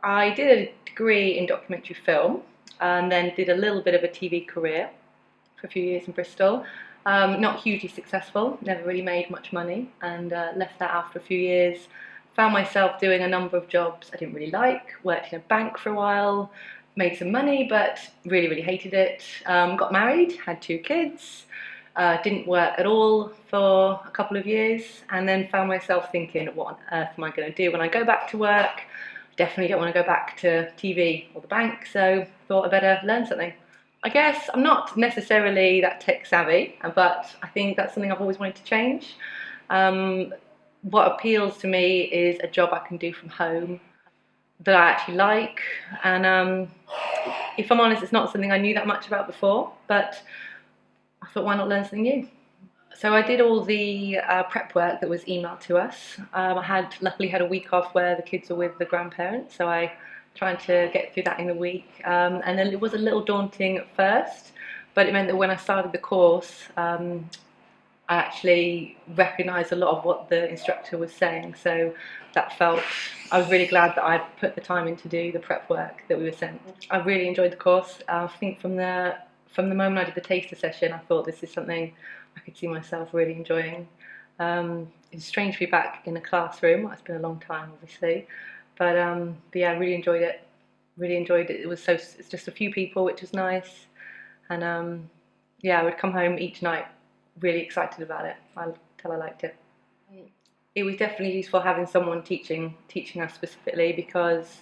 I did a degree in documentary film and then did a little bit of a TV career for a few years in Bristol. Not hugely successful, never really made much money, and left that after a few years. Found myself doing a number of jobs I didn't really like, worked in a bank for a while, made some money, but really hated it. Got married, had 2 kids, didn't work at all for a couple of years, and then found myself thinking, what on earth am I going to do when I go back to work? Definitely don't want to go back to TV or the bank, so thought I better learn something. I guess I'm not necessarily that tech savvy, but I think that's something I've always wanted to change. What appeals to me is a job I can do from home that I actually like, and if I'm honest, it's not something I knew that much about before, but I thought, why not learn something new? So I did all the prep work that was emailed to us. I luckily had a week off where the kids were with the grandparents, so I tried to get through that in the week. And then it was a little daunting at first, but it meant that when I started the course, I actually recognised a lot of what the instructor was saying. So I was really glad that I put the time in to do the prep work that we were sent. I really enjoyed the course. I think from the moment I did the taster session, I thought this is something I could see myself really enjoying. It's strange to be back in a classroom. It's been a long time, obviously, but yeah, I really enjoyed it. Really enjoyed it. It's just a few people, which was nice, and yeah, I would come home each night really excited about it until I liked it. It was definitely useful having someone teaching us specifically, because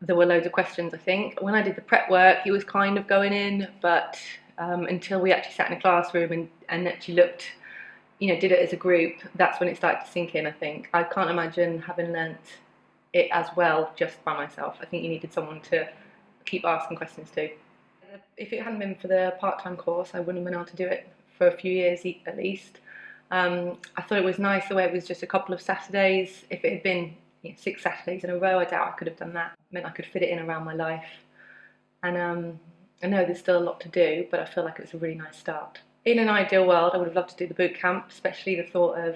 there were loads of questions. I think when I did the prep work, it was kind of going in, but until we actually sat in a classroom and actually looked, did it as a group, that's when it started to sink in. I think I can't imagine having learnt it as well just by myself. I think you needed someone to keep asking questions to. If it hadn't been for the part-time course, I wouldn't have been able to do it for a few years at least. I thought it was nice the way it was just a couple of Saturdays. If it had been 6 Saturdays in a row, I doubt I could have done that. It meant I could fit it in around my life. And I know there's still a lot to do, but I feel like it was a really nice start. In an ideal world, I would have loved to do the boot camp, especially the thought of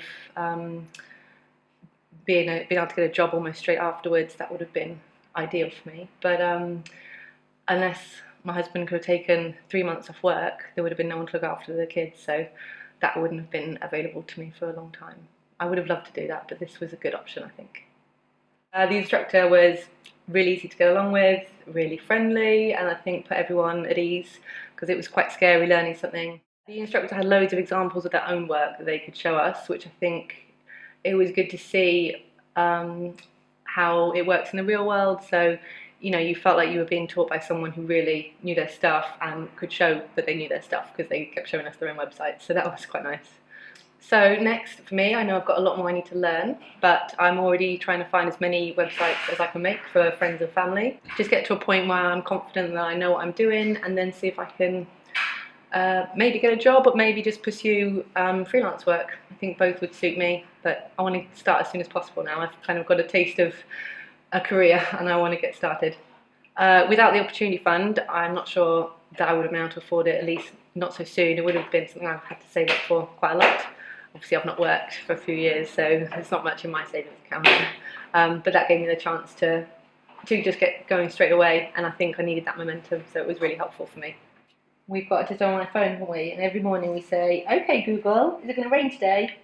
being able to get a job almost straight afterwards. That would have been ideal for me. But unless my husband could have taken 3 months off work, there would have been no one to look after the kids, so that wouldn't have been available to me for a long time. I would have loved to do that, but this was a good option, I think. The instructor was really easy to get along with, really friendly, and I think put everyone at ease, because it was quite scary learning something. The instructor had loads of examples of their own work that they could show us, which I think it was good to see how it works in the real world. So, you felt like you were being taught by someone who really knew their stuff and could show that they knew their stuff, because they kept showing us their own website. So that was quite nice. So next for me, I know I've got a lot more I need to learn, but I'm already trying to find as many websites as I can make for friends and family. Just get to a point where I'm confident that I know what I'm doing, and then see if I can maybe get a job, but maybe just pursue freelance work. I think both would suit me, but I want to start as soon as possible now. I've kind of got a taste of a career and I want to get started. Without the opportunity fund, I'm not sure that I would have been able to afford it, at least not so soon. It would have been something I've had to save up for quite a lot. Obviously I've not worked for a few years, so there's not much in my savings account. But that gave me the chance to just get going straight away, and I think I needed that momentum, so it was really helpful for me. We've got it just on my phone, haven't we? And every morning we say, "Okay Google, is it going to rain today?"